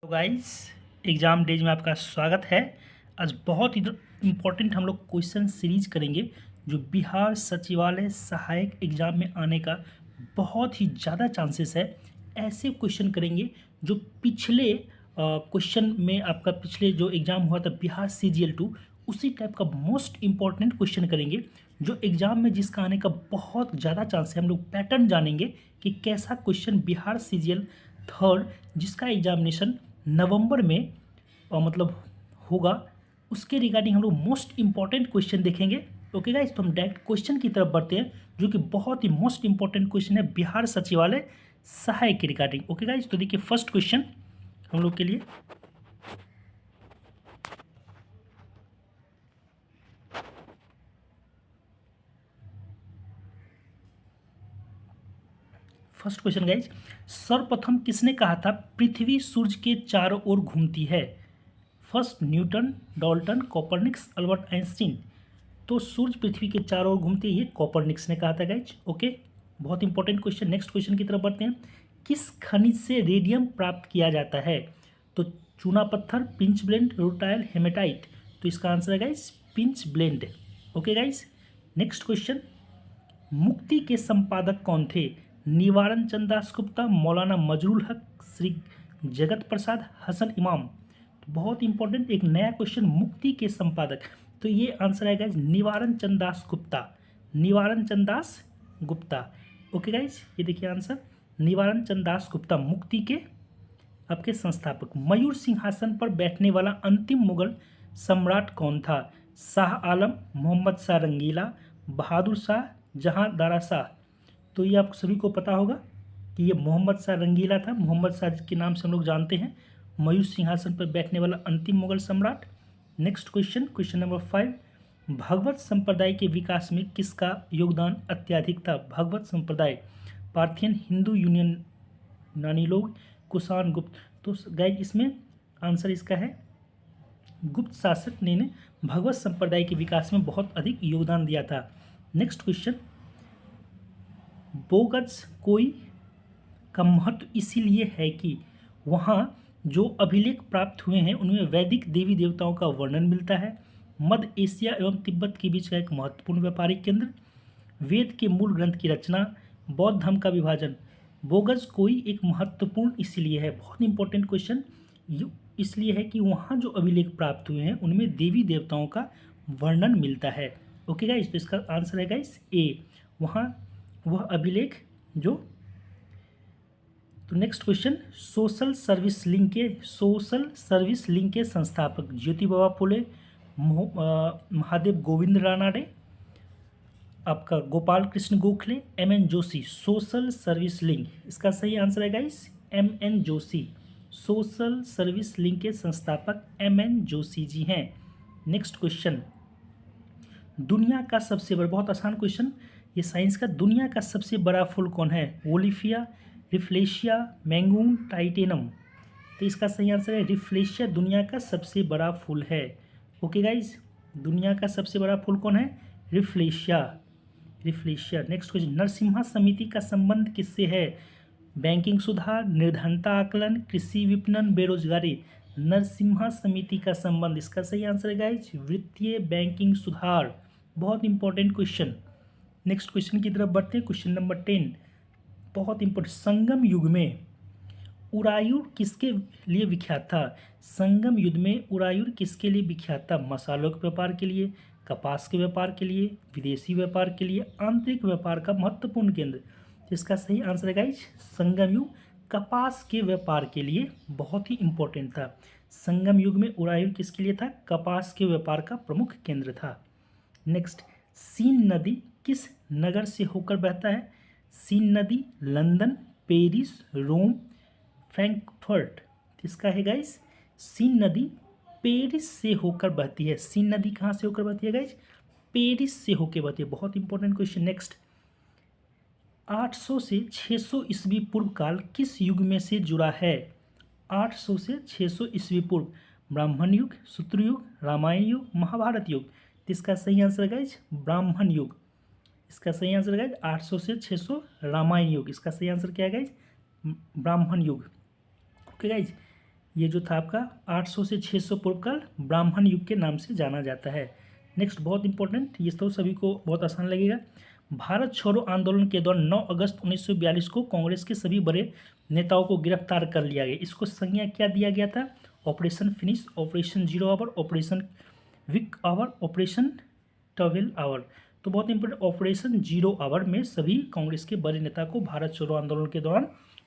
तो guys, exam days में आपका स्वागत है। आज बहुत ही इम्पोर्टेंट हम लोग क्वेश्चन सीरीज करेंगे जो बिहार सचिवालय सहायक एग्ज़ाम में आने का बहुत ही ज़्यादा चांसेस है। ऐसे क्वेश्चन करेंगे जो पिछले क्वेश्चन में आपका पिछले जो एग्ज़ाम हुआ था बिहार CGL 2 उसी टाइप का मोस्ट इम्पॉर्टेंट क्वेश्चन करेंगे जो एग्ज़ाम में जिसका आने का बहुत ज़्यादा चांस है। हम लोग पैटर्न जानेंगे कि कैसा क्वेश्चन बिहार CGL 3 जिसका एग्जामिनेशन नवंबर में मतलब होगा, उसके रिगार्डिंग हम लोग मोस्ट इंपॉर्टेंट क्वेश्चन देखेंगे। ओके गाइस, तो हम डायरेक्ट क्वेश्चन की तरफ बढ़ते हैं जो कि बहुत ही मोस्ट इंपॉर्टेंट क्वेश्चन है बिहार सचिवालय सहायक के रिगार्डिंग। ओके गाइस, तो देखिए फर्स्ट क्वेश्चन हम लोग के लिए फर्स्ट क्वेश्चन गाइज, सर्वप्रथम किसने कहा था पृथ्वी सूर्य के चारों ओर घूमती है? First Newton, Dalton, Copernicus, Albert Einstein. तो सूर्य पृथ्वी के चारों ओर घूमती है, ये कोपरनिक्स ने कहा था गाइज। ओके, बहुत इंपॉर्टेंट क्वेश्चन। नेक्स्ट क्वेश्चन की तरफ बढ़ते हैं। किस खनिज से रेडियम प्राप्त किया जाता है? तो चूना पत्थर, पिंच ब्लेंड, रूटाइल, हेमेटाइट। तो इसका आंसर है guys pinch blend. Okay guys, next question. मुक्ति के संपादक कौन थे? निवारण चंद दास गुप्ता, मौलाना मजरूल हक, श्री जगत प्रसाद, हसन इमाम। तो बहुत इंपॉर्टेंट एक नया क्वेश्चन, मुक्ति के संपादक। तो ये आंसर है गाइज निवारण चंद दास गुप्ता, निवारण चंद दास गुप्ता। ओके गाइज, ये देखिए आंसर निवारण चंद दास गुप्ता मुक्ति के आपके संस्थापक। मयूर सिंहासन पर बैठने वाला अंतिम मुगल सम्राट कौन था? शाह आलम, मोहम्मद शाह रंगीला, बहादुर शाह, जहांदारा शाह। तो ये आप सभी को पता होगा कि ये मोहम्मद शाह रंगीला था। मोहम्मद शाह के नाम से हम लोग जानते हैं मयूर सिंहासन पर बैठने वाला अंतिम मुगल सम्राट। Next question, question number 5। भगवत संप्रदाय के विकास में किसका योगदान अत्यधिक था? भगवत संप्रदाय, पार्थियन, हिंदू, यूनानी लोग, कुषाण, गुप्त। तो गाइज इसमें आंसर इसका है गुप्त शासक ने भगवत संप्रदाय के विकास में बहुत अधिक योगदान दिया था। नेक्स्ट क्वेश्चन, बोगस कोई का महत्व इसीलिए है कि वहाँ जो अभिलेख प्राप्त हुए हैं उनमें वैदिक देवी देवताओं का वर्णन मिलता है। मध्य एशिया एवं तिब्बत के बीच का एक महत्वपूर्ण व्यापारिक केंद्र, वेद के मूल ग्रंथ की रचना, बौद्ध धर्म का विभाजन। बोगस कोई एक महत्वपूर्ण इसलिए है, बहुत इंपॉर्टेंट क्वेश्चन, इसलिए है कि वहाँ जो अभिलेख प्राप्त हुए हैं उनमें देवी देवताओं का वर्णन मिलता है। ओके गाइस, तो इसका आंसर है गाइस ए, वहाँ वह अभिलेख जो। तो next question, social service link के संस्थापक ज्योतिबा फुले, महादेव गोविंद रानाडे, आपका Gopal Krishna Gokhale, MN Joshi. Social service link, इसका सही आंसर है guys MN Joshi. Social service link के संस्थापक MN जोशी जी हैं। नेक्स्ट क्वेश्चन, दुनिया का सबसे बड़ा, बहुत आसान क्वेश्चन ये साइंस का, दुनिया का सबसे बड़ा फूल कौन है? ओलिफिया, रिफ्लेशिया, मैंगून, टाइटेनम। तो इसका सही आंसर है रिफ्लेशिया दुनिया का सबसे बड़ा फूल है। ओके गाइज, दुनिया का सबसे बड़ा फूल कौन है? रिफ्लेशिया, रिफ्लेशिया। नेक्स्ट क्वेश्चन, नरसिम्हा समिति का संबंध किससे है? बैंकिंग सुधार, निर्धनता आकलन, कृषि विपणन, बेरोजगारी। नरसिम्हा समिति का संबंध, इसका सही आंसर है गाइज वित्तीय बैंकिंग सुधार। बहुत इंपॉर्टेंट क्वेश्चन। नेक्स्ट क्वेश्चन की तरफ बढ़ते हैं, क्वेश्चन नंबर 10, बहुत इंपॉर्टेंट। संगम युग में उरायूर किसके लिए विख्यात था? संगम युग में उरायूर किसके लिए विख्यात था? मसालों के व्यापार के लिए, कपास के व्यापार के लिए, विदेशी व्यापार के लिए, आंतरिक व्यापार का महत्वपूर्ण केंद्र। इसका सही आंसर है गाइज संगम युग कपास के व्यापार के लिए बहुत ही इंपॉर्टेंट था। संगम युग में उरायूर किसके लिए था? कपास के व्यापार का प्रमुख केंद्र था। नेक्स्ट, सीन नदी किस नगर से होकर बहता है? सीन नदी लंदन, पेरिस, रोम, फ्रैंकफर्ट। इसका है गाइस सीन नदी पेरिस से होकर बहती है। सीन नदी कहाँ से होकर बहती है गाइस? पेरिस से होकर बहती है। बहुत इंपॉर्टेंट क्वेश्चन। नेक्स्ट, 800 से 600 ईस्वी पूर्व काल किस युग में से जुड़ा है? 800 से 600 ईस्वी पूर्व, ब्राह्मण युग, सूत्र युग, रामायण युग, महाभारत युग। इसका सही आंसर गाइज ब्राह्मण युग। इसका सही आंसर गाइज 800 से 600 रामायण युग। इसका सही आंसर क्या है गाइज? ब्राह्मण युग। ओके गाइज, ये जो था आपका 800 से 600 पूर्व काल ब्राह्मण युग के नाम से जाना जाता है। नेक्स्ट बहुत इंपॉर्टेंट, ये तो सभी को बहुत आसान लगेगा। भारत छोड़ो आंदोलन के दौरान 9 अगस्त 1942 को कांग्रेस के सभी बड़े नेताओं को गिरफ्तार कर लिया गया। इसको संज्ञा क्या दिया गया था? Operation finish, operation zero hour, operation week hour, operation 12 hour. तो बहुत इंपॉर्टेंट, ऑपरेशन जीरो आवर में सभी कांग्रेस के बड़े नेता को भारत छोड़ो आंदोलन के दौरान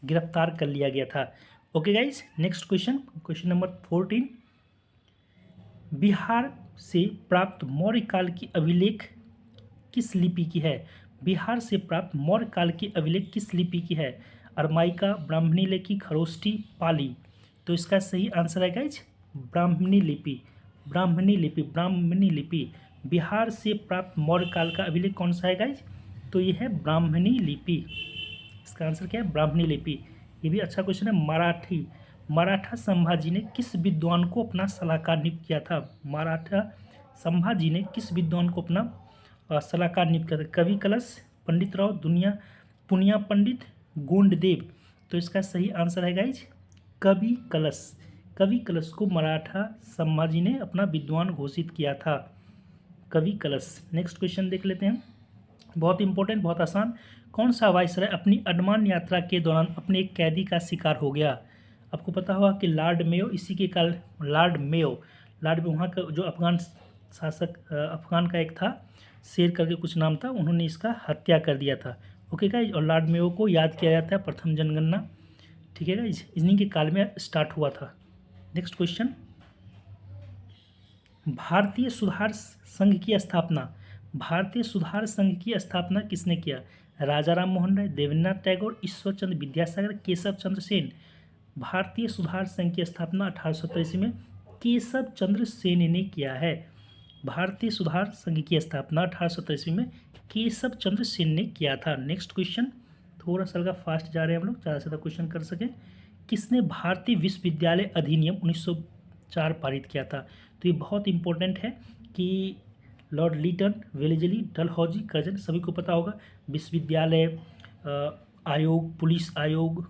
गिरफ्तार कर लिया गया था। Okay guys, next question, question number 14। Bihar से प्राप्त मौर्य काल की अभिलेख किस लिपि की है? बिहार से प्राप्त मौर्य काल की अभिलेख किस लिपि की है? अरमाइका, ब्राह्मणी लिपि, खरोष्ठी, पाली। तो इसका सही आंसर है गाइज ब्राह्मणी लिपि। ब्राह्मणी लिपि, ब्राह्मणी लिपि। बिहार से प्राप्त मौर्य काल का अभिलेख कौन सा है गाइज? तो ये है ब्राह्मणी लिपि। इसका आंसर क्या है? ब्राह्मणी लिपि। ये भी अच्छा क्वेश्चन है। मराठा संभाजी ने किस विद्वान को अपना सलाहकार नियुक्त किया था? मराठा संभाजी ने किस विद्वान को अपना सलाहकार नियुक्त किया था? कवि कलश, पंडित राव, पुनिया पंडित, गोंडदेव। तो इसका सही आंसर है गाइज कवि कलश। कवि कलश को मराठा संभाजी ने अपना विद्वान घोषित किया था, कवि कलश। नेक्स्ट क्वेश्चन देख लेते हैं, बहुत इंपॉर्टेंट, बहुत आसान। कौन सा वायसराय अपनी अंडमान यात्रा के दौरान अपने एक कैदी का शिकार हो गया? आपको पता होगा कि लॉर्ड मेयो, इसी के काल लॉर्ड मेयो वहाँ का जो अफगान शासक, अफगान का एक था, शेर करके कुछ नाम था, उन्होंने इसका हत्या कर दिया था। ओके गाइज, और लॉर्ड मेयो को याद किया जाता है प्रथम जनगणना, ठीक है गाइज, इन्हीं के काल में स्टार्ट हुआ था। नेक्स्ट क्वेश्चन, भारतीय सुधार संघ की स्थापना, भारतीय सुधार संघ की स्थापना किसने किया? राजा राम मोहन राय, देवेंद्रनाथ टैगोर, ईश्वर चंद्र विद्यासागर, केशव चंद्र सेन। भारतीय सुधार संघ की स्थापना 1870 में केशव चंद्र सेन ने किया है। भारतीय सुधार संघ की स्थापना 1870 में केशव चंद्र सेन ने किया था। नेक्स्ट क्वेश्चन, थोड़ा सा फास्ट जा रहे हैं हम लोग, ज़्यादा से ज़्यादा क्वेश्चन कर सकें। किसने भारतीय विश्वविद्यालय अधिनियम 1904 पारित किया था? तो ये बहुत इंपॉर्टेंट है कि Lord Lytton, Wellesley, Dalhousie, Curzon, सभी को पता होगा। विश्वविद्यालय आयोग, पुलिस आयोग,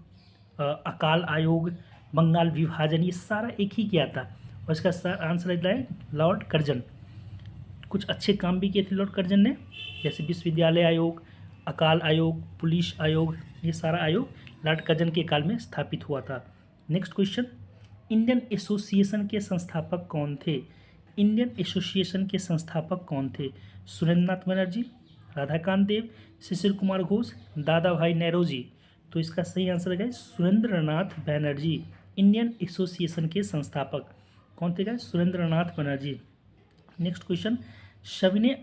अकाल आयोग, बंगाल विभाजन, ये सारा एक ही किया था। और इसका आंसर है लॉर्ड कर्जन। कुछ अच्छे काम भी किए थे लॉर्ड कर्जन ने, जैसे विश्वविद्यालय आयोग, अकाल आयोग, पुलिस आयोग, ये सारा आयोग लॉर्ड कर्जन के काल में स्थापित हुआ था। नेक्स्ट क्वेश्चन, इंडियन एसोसिएशन के संस्थापक कौन थे? इंडियन एसोसिएशन के संस्थापक कौन थे? सुरेंद्रनाथ बनर्जी, राधाकांत देव, शिशिर कुमार घोष, दादा भाई नौरोजी। तो इसका सही आंसर है सुरेंद्रनाथ बनर्जी। इंडियन एसोसिएशन के संस्थापक कौन थे? सुरेंद्रनाथ बनर्जी। नेक्स्ट क्वेश्चन, सविनय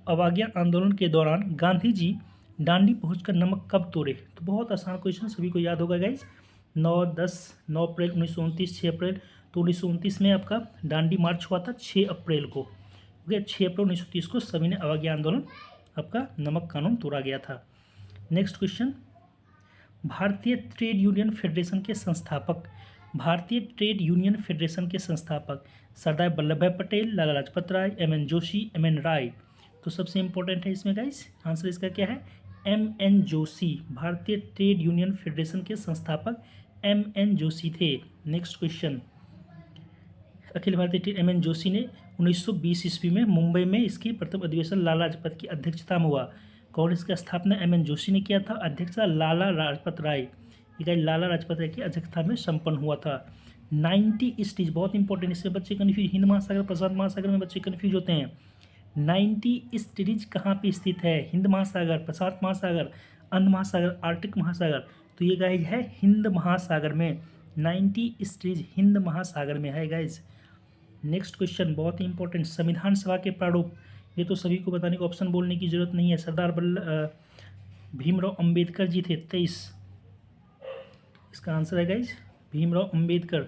अवज्ञा आंदोलन के दौरान गांधी जी डांडी पहुंचकर नमक कब तोड़े? तो बहुत आसान क्वेश्चन, सभी को याद होगा गाइज। 9 अप्रैल 1929, 6 अप्रैल। तो 1929 में आपका डांडी मार्च हुआ था 6 अप्रैल को। ओके, 6 अप्रैल 1930 को सविनय अवज्ञा आंदोलन, आपका नमक कानून तोड़ा गया था। नेक्स्ट क्वेश्चन, भारतीय ट्रेड यूनियन फेडरेशन के संस्थापक, भारतीय ट्रेड यूनियन फेडरेशन के संस्थापक सरदार वल्लभ भाई पटेल, लाला लाजपत राय, एम.एन. जोशी, एम.एन. राय। तो सबसे इंपॉर्टेंट है इसमें गाइस, आंसर इसका क्या है? एम.एन. जोशी। भारतीय ट्रेड यूनियन फेडरेशन के संस्थापक एम.एन. जोशी थे। Next question, Akhil Bharatiya M.N.. Joshi ने 1920 ईस्वी में मुंबई में इसकी प्रथम अधिवेशन लाला लाजपत की अध्यक्षता में हुआ। कांग्रेस की स्थापना एम.एन. जोशी ने किया था, अध्यक्षता लाला लाजपत राय, लाला लाजपत राय की अध्यक्षता में संपन्न हुआ था। 90 ईस्ट, बहुत इंपॉर्टेंट, इससे बच्चे कन्फ्यूज, हिंद महासागर, प्रशांत महासागर में बच्चे कन्फ्यूज होते हैं। 90 ईस्ट रीज कहाँ पे स्थित है? हिंद महासागर, प्रशांत महासागर, अंध महासागर, आर्कटिक महासागर। तो ये गाइज है हिंद महासागर में। 90 ईस्ट रीज हिंद महासागर में है गाइज। नेक्स्ट क्वेश्चन बहुत ही इंपॉर्टेंट, संविधान सभा के प्रारूप, ये तो सभी को बताने को ऑप्शन बोलने की जरूरत नहीं है। सरदार भीमराव अंबेडकर जी थे 23, इसका आंसर है गाइज भीमराव अंबेडकर।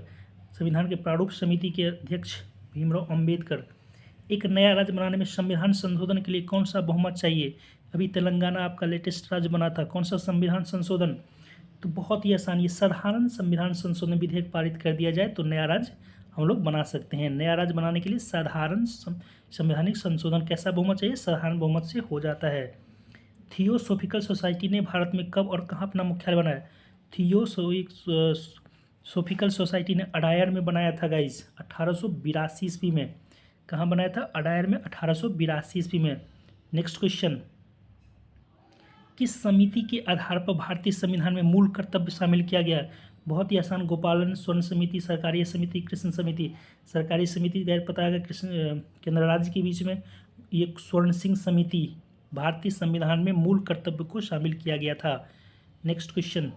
संविधान के प्रारूप समिति के अध्यक्ष भीमराव अंबेडकर। एक नया राज्य बनाने में संविधान संशोधन के लिए कौन सा बहुमत चाहिए? अभी तेलंगाना आपका लेटेस्ट राज्य बना था, कौन सा संविधान संशोधन? तो बहुत ही आसान, ये साधारण संविधान संशोधन विधेयक पारित कर दिया जाए तो नया राज्य हम लोग बना सकते हैं। नया राज्य बनाने के लिए साधारण संवैधानिक संशोधन, कैसा बहुमत चाहिए? साधारण बहुमत से हो जाता है। थियोसॉफिकल सोसाइटी ने भारत में कब और कहाँ अपना मुख्यालय बनाया? सोफिकल सोसाइटी ने अडायर में बनाया था गाइज 1882 ईस्वी में। कहाँ बनाया था? अडायर में 1882 ईस्वी में। नेक्स्ट क्वेश्चन, किस समिति के आधार पर भारतीय संविधान में मूल कर्तव्य शामिल किया गया? बहुत ही आसान, गोपालन स्वर्ण समिति, सरकारी समिति, कृष्ण समिति। सरकारी समिति गैर पता है, कृष्ण केंद्र राज्य के बीच में ये स्वर्ण सिंह समिति भारतीय संविधान में मूल कर्तव्य को शामिल किया गया था। नेक्स्ट क्वेश्चन,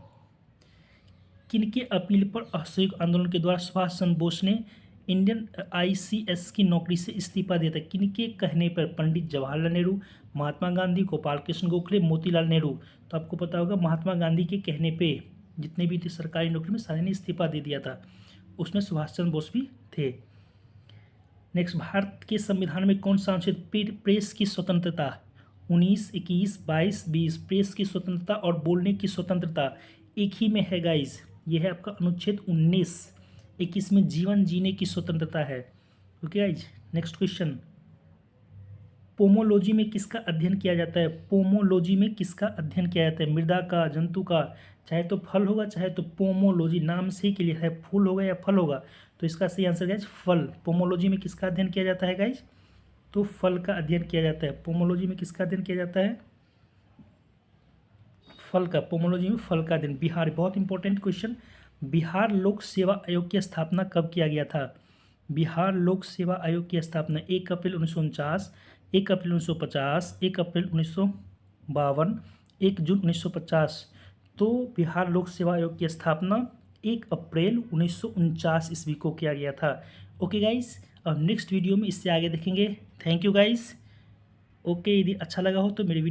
किनके अपील पर असहयोग आंदोलन के द्वारा सुभाष चंद्र बोस ने इंडियन ICS की नौकरी से इस्तीफा दिया था? किनके कहने पर? पंडित जवाहरलाल नेहरू, महात्मा गांधी, गोपाल कृष्ण गोखले, मोतीलाल नेहरू। तो आपको पता होगा महात्मा गांधी के कहने पे जितने भी थे सरकारी नौकरी में सारे ने इस्तीफा दे दिया था, उसमें सुभाष चंद्र बोस भी थे। नेक्स्ट, भारत के संविधान में कौन सा अनुच्छेद प्रेस की स्वतंत्रता 19, 21, 22, 20 प्रेस की स्वतंत्रता और बोलने की स्वतंत्रता एक ही में है गाइज? ये है आपका अनुच्छेद 19। 21 में जीवन जीने की स्वतंत्रता है। Okay guys. Next question, pomology में किसका अध्ययन किया जाता है? पोमोलॉजी में किसका अध्ययन किया जाता है? मृदा का, जंतु का, चाहे तो फल होगा चाहे तो पोमोलॉजी नाम से ही क्लियर है, फूल होगा या फल होगा। तो इसका सही आंसर गाइज फल। पोमोलॉजी में किसका अध्ययन किया जाता है गाइज? तो फल का अध्ययन किया जाता है। पोमोलॉजी में किसका अध्ययन किया जाता है? फल का। पोमोलॉजी में फल का अध्ययन। बिहार, बहुत इंपॉर्टेंट क्वेश्चन, बिहार लोक सेवा आयोग की स्थापना कब किया गया था? बिहार लोक सेवा आयोग की स्थापना 1 अप्रैल 1949, 1 अप्रैल 1950, 1 अप्रैल 1952, 1 जून 1950। तो बिहार लोक सेवा आयोग की स्थापना 1 अप्रैल 1949 ईस्वी को किया गया था। ओके गाइस, अब नेक्स्ट वीडियो में इससे आगे देखेंगे। Thank you guys. ओके, यदि अच्छा लगा हो तो मेरी